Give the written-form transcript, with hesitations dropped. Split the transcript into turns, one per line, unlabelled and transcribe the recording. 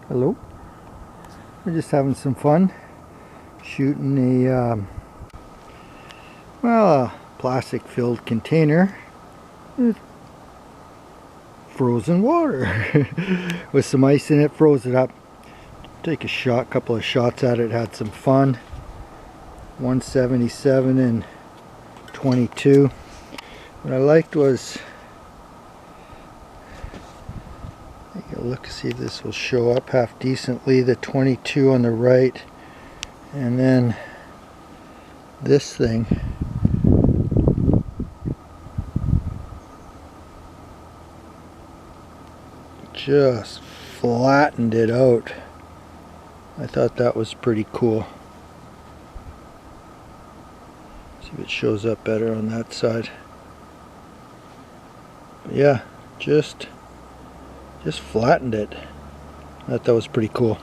Hello. We're just having some fun shooting a a plastic filled container with frozen water with some ice in it. Froze it up. Take a shot, couple of shots at it, had some fun. 177 and 22. What I liked was, take a look, see if this will show up half decently, the 22 on the right, and then this thing just flattened it out. I thought that was pretty cool. See if it shows up better on that side. But yeah, just flattened it. I thought that was pretty cool.